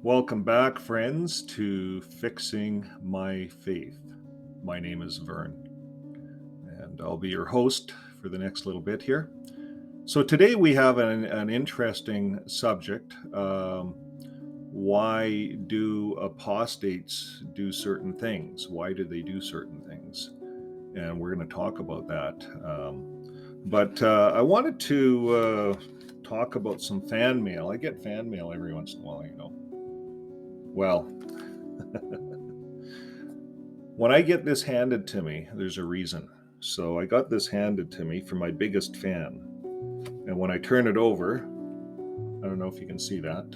Welcome back, friends, to Fixing My Faith. My name is Vern, and I'll be your host for the next little bit here. So, today we have an interesting subject. Why do apostates do certain things? Why do they do certain things? And we're going to talk about that. But I wanted to talk about some fan mail. I get fan mail every once in a while. Well, when I get this handed to me, there's a reason. So I got this handed to me from my biggest fan. And when I turn it over, I don't know if you can see that.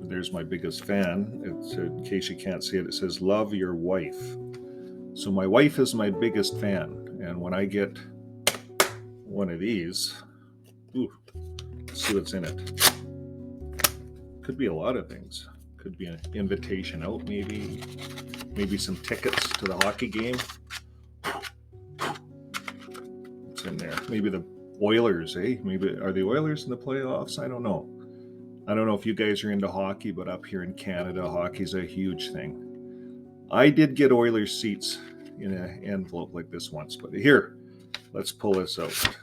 There's my biggest fan. It's, in case you can't see it, it says, "Love your wife." So my wife is my biggest fan. And when I get one of these, ooh, let's see what's in it. Could be a lot of things. Could be an invitation out, maybe some tickets to the hockey game. In there. Maybe the Oilers, eh? Maybe are the Oilers in the playoffs? I don't know. I don't know if you guys are into hockey, but up here in Canada, hockey's a huge thing. I did get Oilers seats in an envelope like this once, but here, let's pull this out.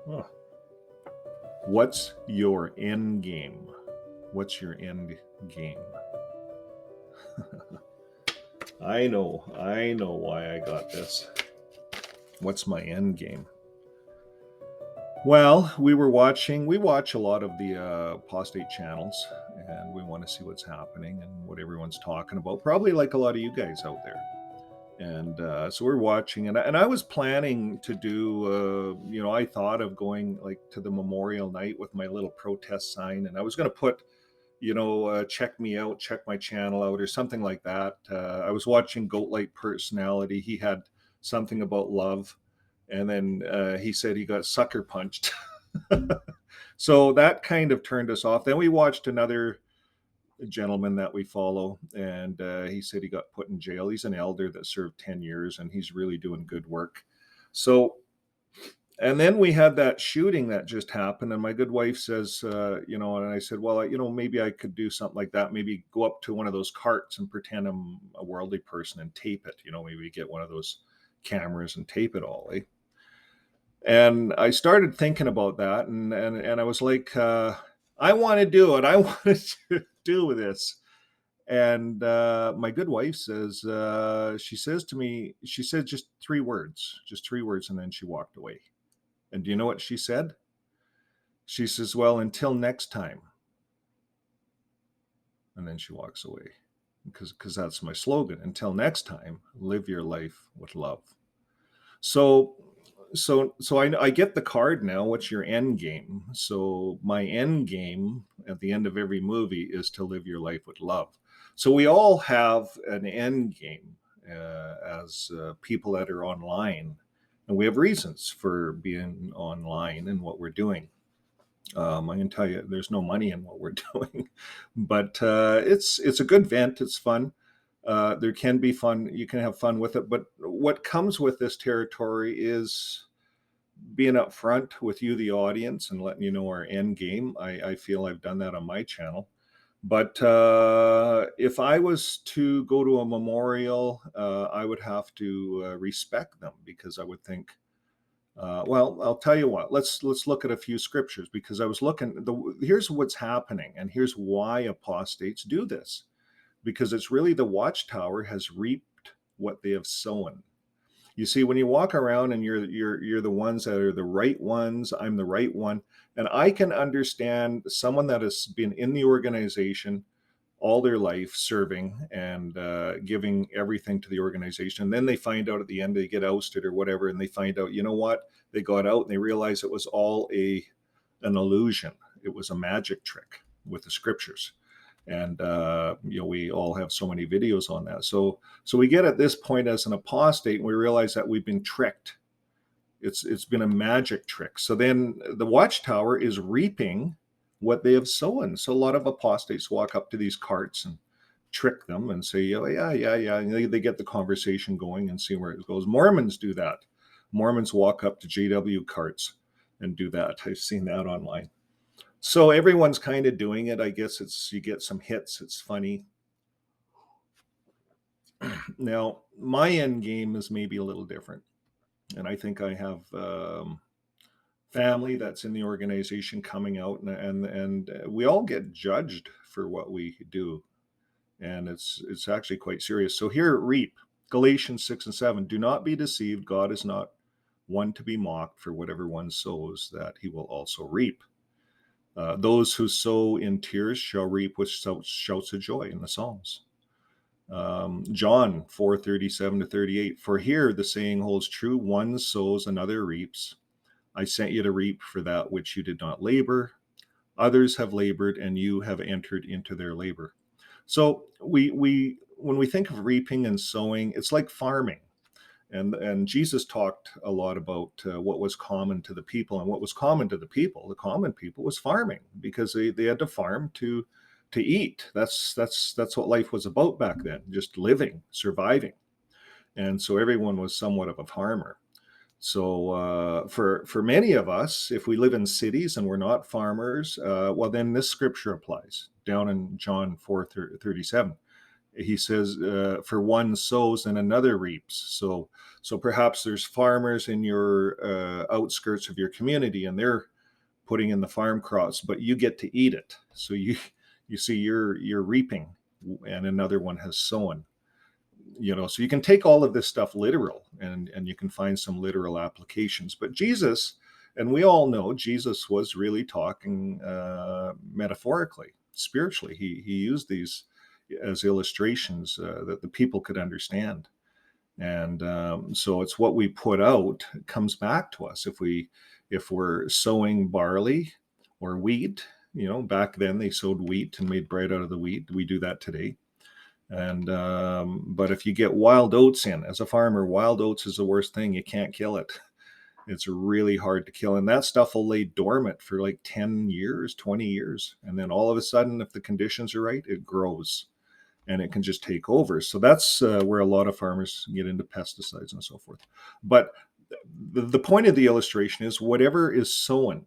Oh. What's your end game? What's your end game? I know why I got this. What's my end game? Well, we watch a lot of the apostate channels, and we want to see what's happening and what everyone's talking about, probably like a lot of you guys out there. And so we're watching, and I was planning to do, I thought of going like to the memorial night with my little protest sign, and I was going to put, check me out, check my channel out, or something like that. I was watching Goat Light Personality. He had something about love, and then he said he got sucker punched. So that kind of turned us off. Then we watched another gentleman that we follow, and he said he got put in jail. He's an elder that served 10 years, and he's really doing good work. So, and then we had that shooting that just happened, and my good wife says, and I said, well, maybe I could do something like that. Maybe go up to one of those carts and pretend I'm a worldly person and tape it. Maybe get one of those cameras and tape it all. Eh? And I started thinking about that, and I was like, I want to do it. I want to do this. And my good wife says, she says to me, she said just 3 words, and then she walked away. And do you know what she said? She says, well, until next time. And then she walks away, because that's my slogan. Until next time, live your life with love. So I get the card now. What's your end game? So my end game at the end of every movie is to live your life with love. So we all have an end game as people that are online, and we have reasons for being online and what we're doing. I can tell you, there's no money in what we're doing, but it's a good vent. It's fun. There can be fun. You can have fun with it. But what comes with this territory is being upfront with you, the audience, and letting you know our end game. I feel I've done that on my channel. But if I was to go to a memorial, I would have to respect them, because I would think, well, I'll tell you what. Let's look at a few scriptures, because I was looking. Here's what's happening, and here's why apostates do this, because it's really the watchtower has reaped what they have sown. You see, when you walk around and you're the ones that are the right ones, I'm the right one, and I can understand someone that has been in the organization all their life serving and giving everything to the organization, and then they find out at the end they get ousted or whatever, and they find out, you know what, they got out and they realize it was all an illusion. It was a magic trick with the scriptures. And we all have so many videos on that. So we get at this point as an apostate, and we realize that we've been tricked. It's been a magic trick. So then the watchtower is reaping what they have sown. So a lot of apostates walk up to these carts and trick them and say, oh, yeah. And they get the conversation going and see where it goes. Mormons do that. Mormons walk up to JW carts and do that. I've seen that online. So everyone's kind of doing it. I guess you get some hits. It's funny. Now, my end game is maybe a little different. And I think I have family that's in the organization coming out, and we all get judged for what we do. And it's actually quite serious. So here at REAP, Galatians 6 and 7, do not be deceived. God is not one to be mocked, for whatever one sows, that he will also reap. Those who sow in tears shall reap with shouts of joy, in the Psalms. John 4:37-38, for here the saying holds true, one sows, another reaps. I sent you to reap for that which you did not labor. Others have labored, and you have entered into their labor. So we when we think of reaping and sowing, it's like farming. And Jesus talked a lot about what was common to the people, and what was common to the common people, was farming, because they had to farm to eat. That's what life was about back then, just living, surviving. And so everyone was somewhat of a farmer. So for many of us, if we live in cities and we're not farmers, well, then this scripture applies down in John 4:37. He says, for one sows and another reaps. So perhaps there's farmers in your outskirts of your community, and they're putting in the farm crops, but you get to eat it. So you see you're reaping, and another one has sown. So you can take all of this stuff literal, and you can find some literal applications. But Jesus, and we all know Jesus was really talking metaphorically, spiritually. He used these as illustrations that the people could understand. And so it's what we put out comes back to us. If we're sowing barley or wheat, back then they sowed wheat and made bread out of the wheat. We do that today. And but if you get wild oats in, as a farmer, wild oats is the worst thing. You can't kill it. It's really hard to kill, and that stuff will lay dormant for like 10 years, 20 years, and then all of a sudden, if the conditions are right, it grows, and it can just take over. So that's where a lot of farmers get into pesticides and so forth. But the point of the illustration is whatever is sown.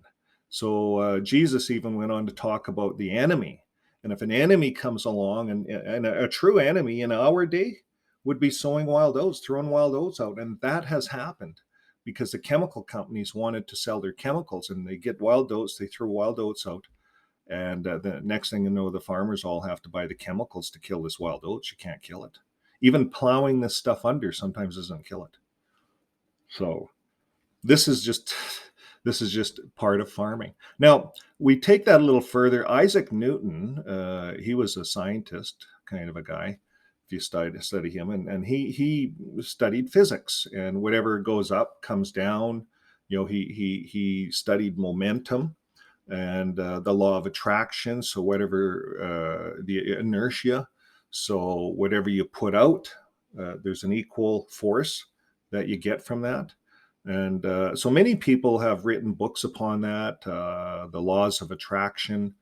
So Jesus even went on to talk about the enemy. And if an enemy comes along, and a true enemy in our day would be sowing wild oats, throwing wild oats out. And that has happened because the chemical companies wanted to sell their chemicals, and they get wild oats, they throw wild oats out. And the next thing you know, the farmers all have to buy the chemicals to kill this wild oats. You can't kill it. Even plowing this stuff under sometimes doesn't kill it. So this is just part of farming. Now we take that a little further. Isaac Newton, he was a scientist kind of a guy, if you study him, and he studied physics, and whatever goes up comes down. He studied momentum and the law of attraction. So whatever the inertia, so whatever you put out, there's an equal force that you get from that. And so many people have written books upon that, the laws of attraction.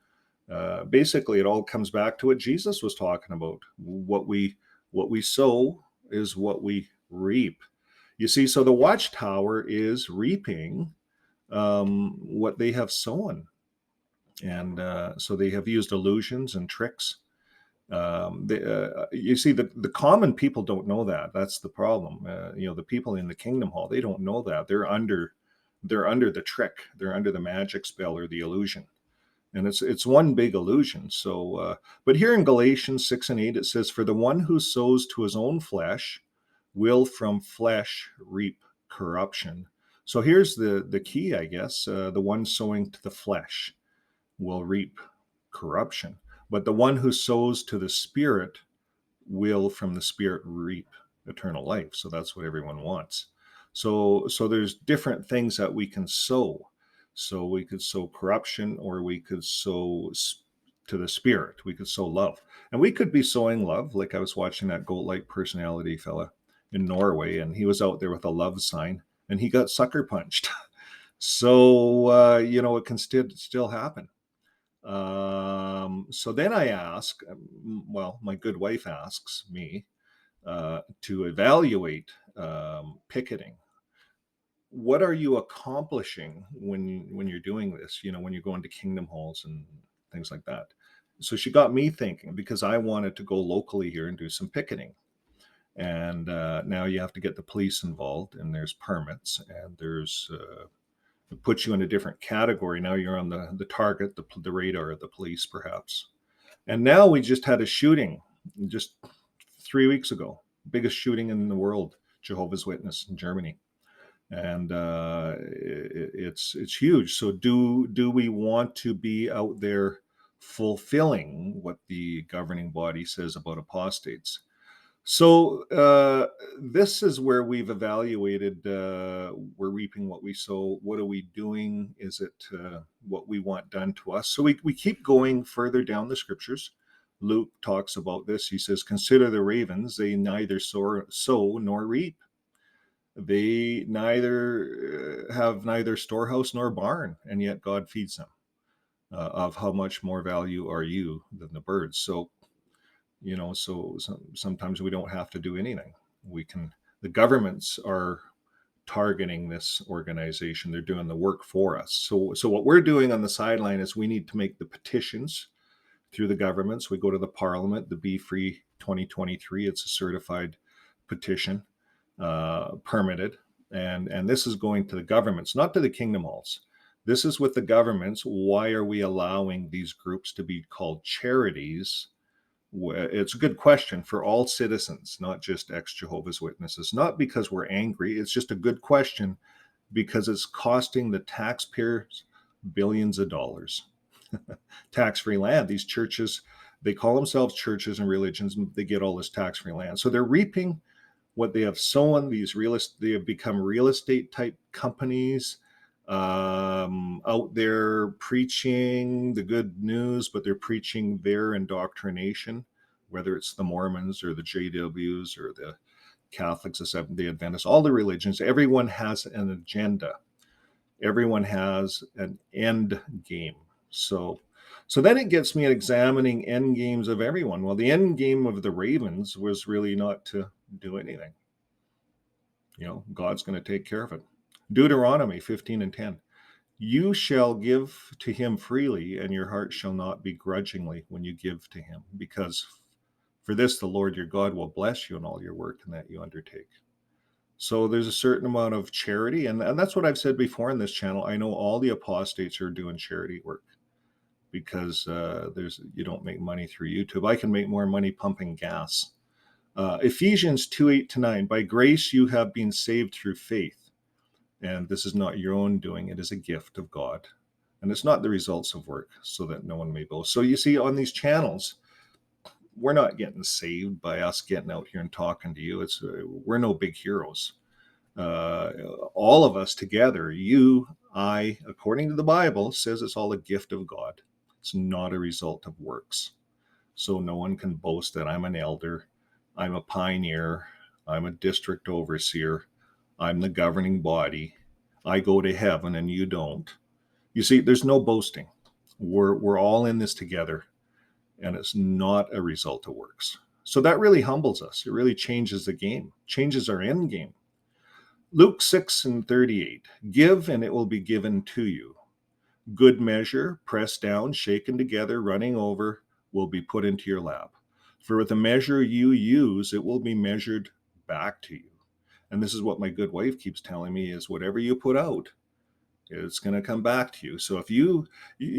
Basically, it all comes back to what Jesus was talking about. What we sow is what we reap. You see, so the watchtower is reaping what they have sown. And so they have used illusions and tricks. You see, the common people don't know that. That's the problem. The people in the kingdom hall, they don't know that. They're under the trick. They're under the magic spell or the illusion, and it's one big illusion. So, but here in Galatians 6 and 8, it says, "For the one who sows to his own flesh will from flesh reap corruption." So here's the key, I guess. The one sowing to the flesh will reap corruption, but the one who sows to the Spirit will from the Spirit reap eternal life. So that's what everyone wants. So there's different things that we can sow. So we could sow corruption, or we could sow to the Spirit. We could sow love, and we could be sowing love. Like I was watching that goat-like personality fella in Norway, and he was out there with a love sign, and he got sucker punched. So it can still happen. So then I ask, well, my good wife asks me to evaluate picketing. what are you accomplishing when you're doing this? When you're going to kingdom halls and things like that. So she got me thinking, because I wanted to go locally here and do some picketing. And now you have to get the police involved, and there's permits, and there's it puts you in a different category. Now you're on the target, the radar of the police, perhaps. And now we just had a shooting just 3 weeks ago, biggest shooting in the world, Jehovah's Witness in Germany, and it's huge. So do we want to be out there fulfilling what the governing body says about apostates? So this is where we've evaluated, we're reaping what we sow. What are we doing? Is it what we want done to us? So we keep going further down the scriptures. Luke talks about this. He says, consider the ravens. They neither sow nor reap. They neither have neither storehouse nor barn, and yet God feeds them. Of how much more value are you than the birds? So sometimes we don't have to do anything. The governments are targeting this organization. They're doing the work for us. So what we're doing on the sideline is we need to make the petitions through the governments. We go to the parliament, the Be Free 2023. It's a certified petition, permitted. And this is going to the governments, not to the kingdom halls. This is with the governments. Why are we allowing these groups to be called charities? It's a good question for all citizens, not just ex-Jehovah's Witnesses. Not because we're angry. It's just a good question because it's costing the taxpayers billions of dollars. Tax-free land. These churches, they call themselves churches and religions, and they get all this tax-free land. So they're reaping what they have sown. They have become real estate type companies, out there preaching the good news, but they're preaching their indoctrination, whether it's the Mormons or the JWs or the Catholics, the Seventh-day Adventists, all the religions. Everyone has an agenda. Everyone has an end game. So then it gets me examining end games of everyone. Well, the end game of the ravens was really not to do anything. God's going to take care of it. Deuteronomy 15:10. You shall give to him freely, and your heart shall not be grudgingly when you give to him, because for this the Lord your God will bless you in all your work and that you undertake. So there's a certain amount of charity, and that's what I've said before in this channel. I know all the apostates are doing charity work because you don't make money through YouTube. I can make more money pumping gas. Ephesians 2:8-9. By grace you have been saved through faith. And this is not your own doing. It is a gift of God. And it's not the results of work, so that no one may boast. So you see, on these channels, we're not getting saved by us getting out here and talking to you. We're no big heroes. All of us together, you, I, according to the Bible, says it's all a gift of God. It's not a result of works. So no one can boast that I'm an elder, I'm a pioneer, I'm a district overseer, I'm the governing body, I go to heaven and you don't. You see, there's no boasting. We're all in this together, and it's not a result of works. So that really humbles us. It really changes the game, changes our end game. Luke 6:38. Give and it will be given to you. Good measure, pressed down, shaken together, running over, will be put into your lap. For with the measure you use, it will be measured back to you. And this is what my good wife keeps telling me, is whatever you put out, it's going to come back to you. So if you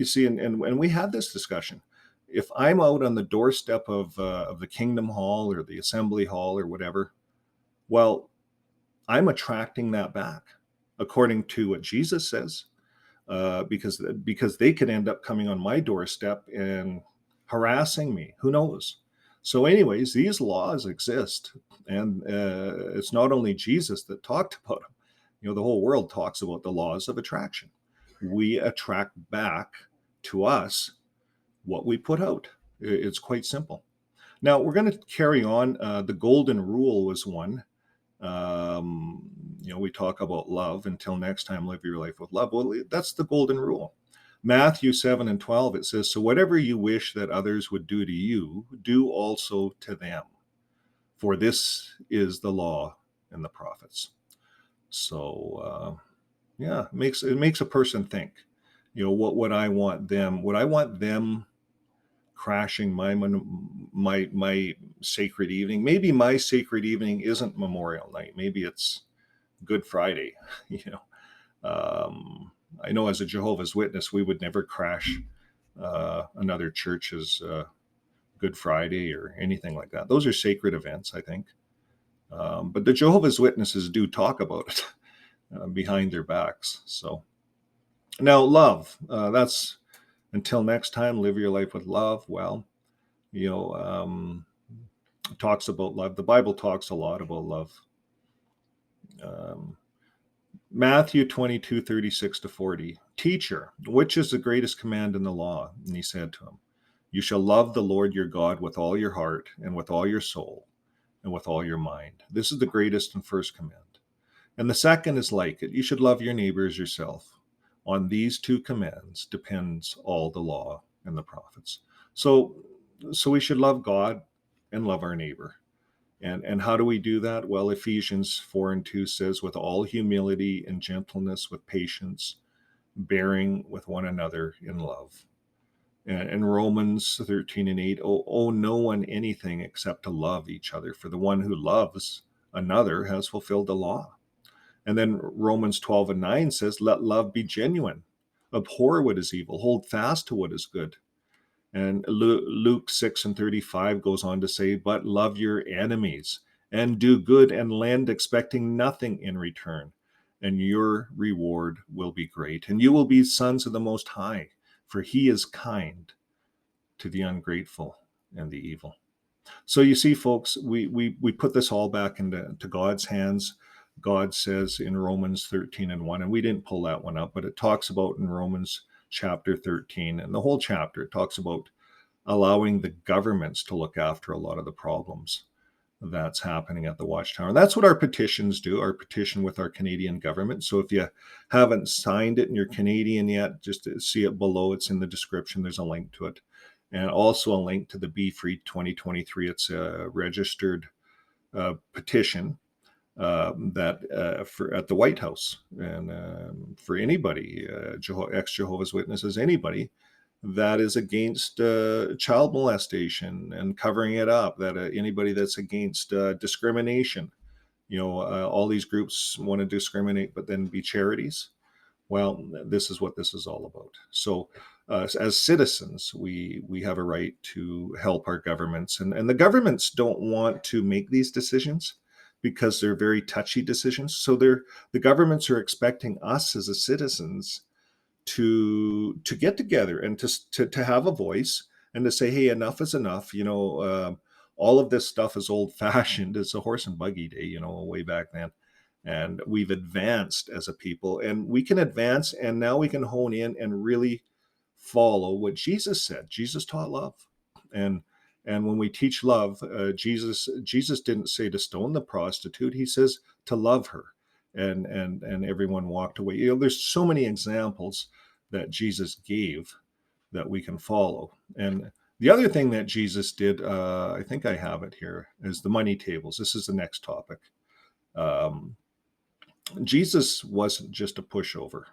see, and we had this discussion, if I'm out on the doorstep of the Kingdom Hall or the Assembly Hall or whatever, well, I'm attracting that back according to what Jesus says, because they could end up coming on my doorstep and harassing me. Who knows? So anyways, these laws exist, and it's not only Jesus that talked about them. The whole world talks about the laws of attraction. We attract back to us what we put out. It's quite simple. Now we're going to carry on. The golden rule was one. We talk about love. Until next time, live your life with love. Well, that's the golden rule. Matthew 7:12, it says, so whatever you wish that others would do to you, do also to them. For this is the law and the prophets. So yeah, it makes a person think. What would I want them? Would I want them crashing my sacred evening? Maybe my sacred evening isn't Memorial Night. Maybe it's Good Friday. You know, I know as a Jehovah's Witness, we would never crash another church's Good Friday or anything like that. Those are sacred events, I think. But the Jehovah's Witnesses do talk about it behind their backs. So now, love. That's until next time. Live your life with love. Well, you know, talks about love. The Bible talks a lot about love. Matthew 22:36-40. Teacher, which is the greatest command in the law? And he said to him, you shall love the Lord your God with all your heart and with all your soul and with all your mind. This is the greatest and first command. And the second is like it. You should love your neighbor as yourself. On these two commands depends all the law and the prophets. So we should love God and love our neighbor. And how do we do that? Well, Ephesians 4:2 says, with all humility and gentleness, with patience, bearing with one another in love. And Romans 13:8, owe no one anything except to love each other, for the one who loves another has fulfilled the law. And then Romans 12:9 says, let love be genuine, abhor what is evil, hold fast to what is good. And Luke 6:35 goes on to say, but love your enemies and do good and lend, expecting nothing in return, and your reward will be great. And you will be sons of the Most High, for he is kind to the ungrateful and the evil. So you see, folks, we put this all back into God's hands. God says in Romans 13:1, and we didn't pull that one up, but it talks about in Romans chapter 13, and the whole chapter talks about allowing the governments to look after a lot of the problems that's happening at the Watchtower. And that's what our petitions do, our petition with our Canadian government. So if you haven't signed it and you're Canadian yet, just see it below. It's in the description. There's a link to it. And also a link to the Be Free 2023. It's a registered petition for at the White House, and for anybody, ex-Jehovah's Witnesses, anybody that is against child molestation and covering it up, that anybody that's against discrimination. All these groups want to discriminate, but then be charities. Well, this is what this is all about. So as citizens, we have a right to help our governments. And the governments don't want to make these decisions because they're very touchy decisions. So the governments are expecting us as citizens to get together and to have a voice and to say, hey, enough is enough. All of this stuff is old fashioned. It's a horse and buggy day, way back then. And we've advanced as a people, and we can advance, and now we can hone in and really follow what Jesus said. Jesus taught love. And when we teach love, Jesus didn't say to stone the prostitute. He says to love her. And everyone walked away. There's so many examples that Jesus gave that we can follow. And the other thing that Jesus did, I think I have it here, is the money tables. This is the next topic. Jesus wasn't just a pushover.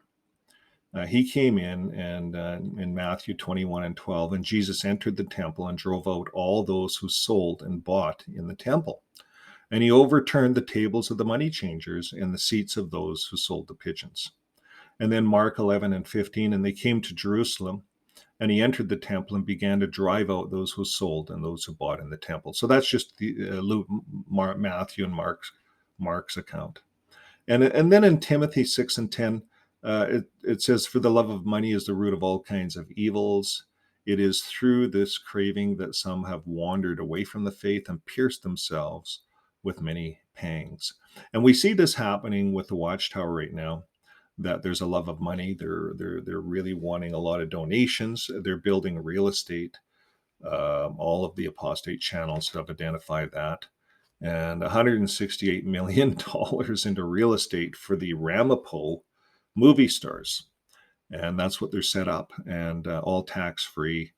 He came in, and in Matthew 21:12, and Jesus entered the temple and drove out all those who sold and bought in the temple. And he overturned the tables of the money changers and the seats of those who sold the pigeons. And then Mark 11:15, and they came to Jerusalem, and he entered the temple and began to drive out those who sold and those who bought in the temple. So that's just the Luke, Matthew, and Mark's account. And then in Timothy 6:10, it says, for the love of money is the root of all kinds of evils. It is through this craving that some have wandered away from the faith and pierced themselves with many pangs. And we see this happening with the Watchtower right now, that there's a love of money. They're really wanting a lot of donations. They're building real estate. All of the apostate channels have identified that. And $168 million into real estate for the Ramapo movie stars. And that's what they're set up, and all tax-free.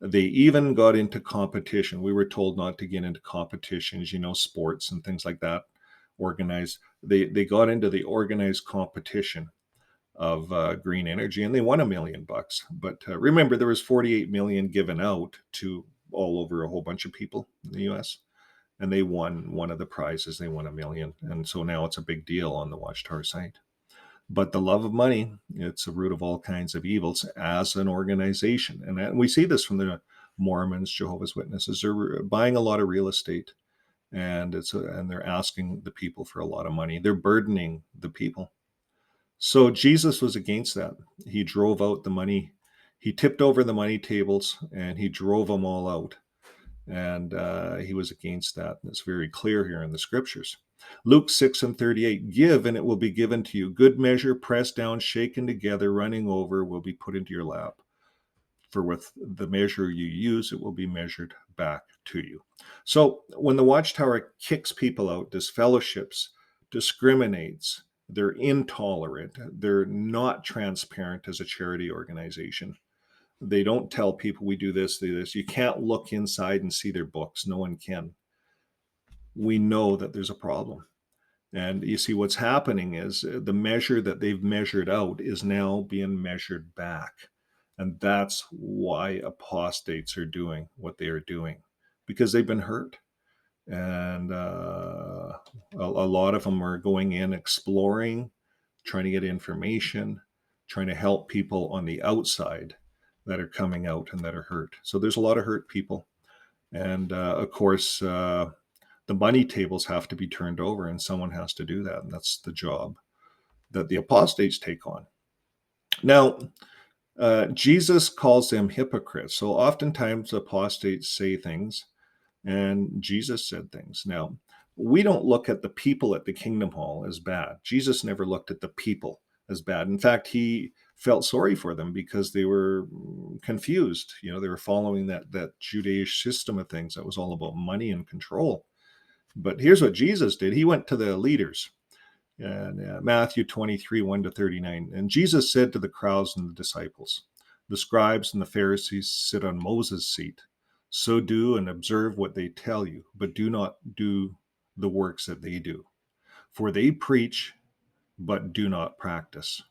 They even got into competition. We were told not to get into competitions, sports and things like that, organized. They got into the organized competition of green energy, and they won $1 million. But remember, there was 48 million given out to all over a whole bunch of people in the U.S., and they won one of the prizes. They won $1 million, and so now it's a big deal on the Watchtower site. But the love of money, it's the root of all kinds of evils as an organization. And we see this from the Mormons, Jehovah's Witnesses. They're buying a lot of real estate, and they're asking the people for a lot of money. They're burdening the people. So Jesus was against that. He drove out the money. He tipped over the money tables, and he drove them all out. And he was against that. And it's very clear here in the scriptures. Luke 6:38, give and it will be given to you. Good measure, pressed down, shaken together, running over, will be put into your lap. For with the measure you use, it will be measured back to you. So when the Watchtower kicks people out, disfellowships, discriminates, they're intolerant, they're not transparent as a charity organization. They don't tell people we do this, do this. You can't look inside and see their books. No one can. We know that there's a problem. And you see, what's happening is the measure that they've measured out is now being measured back. And that's why apostates are doing what they are doing, because they've been hurt. And a lot of them are going in, exploring, trying to get information, trying to help people on the outside that are coming out and that are hurt. So there's a lot of hurt people. And of course, the money tables have to be turned over, and someone has to do that. And that's the job that the apostates take on. Now, Jesus calls them hypocrites. So oftentimes apostates say things, and Jesus said things. Now, we don't look at the people at the Kingdom Hall as bad. Jesus never looked at the people as bad. In fact, he felt sorry for them because they were confused. You know, they were following that Judaish system of things that was all about money and control. But here's what Jesus did. He went to the leaders. And Matthew 23, 1-39. And Jesus said to the crowds and the disciples, the scribes and the Pharisees sit on Moses' seat. So do and observe what they tell you, but do not do the works that they do. For they preach, but do not practice.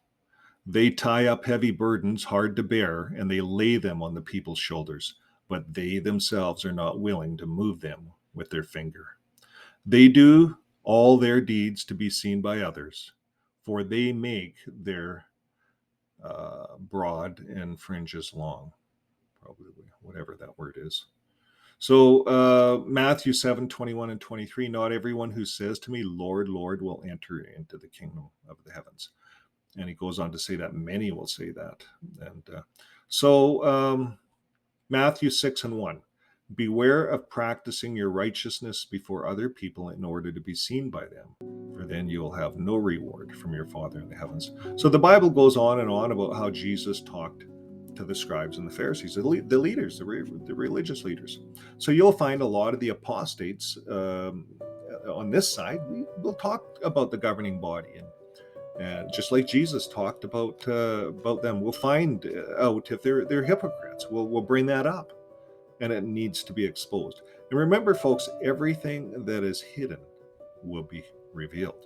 They tie up heavy burdens hard to bear, and they lay them on the people's shoulders, but they themselves are not willing to move them with their finger. They do all their deeds to be seen by others, for they make their broad and fringes long, probably whatever that word is. So Matthew 7:21-23, not everyone who says to me, Lord, Lord, will enter into the kingdom of the heavens. And he goes on to say that many will say that. And so Matthew 6:1, beware of practicing your righteousness before other people in order to be seen by them, for then you will have no reward from your Father in the heavens. So the Bible goes on and on about how Jesus talked to the scribes and the Pharisees, the leaders, the religious leaders. So you'll find a lot of the apostates on this side. We'll talk about the governing body, and just like Jesus talked about them, we'll find out if they're hypocrites. We'll bring that up. And it needs to be exposed. And remember, folks, everything that is hidden will be revealed.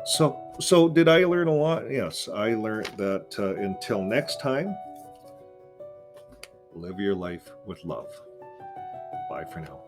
So did I learn a lot? Yes, I learned that until next time, live your life with love. Bye for now.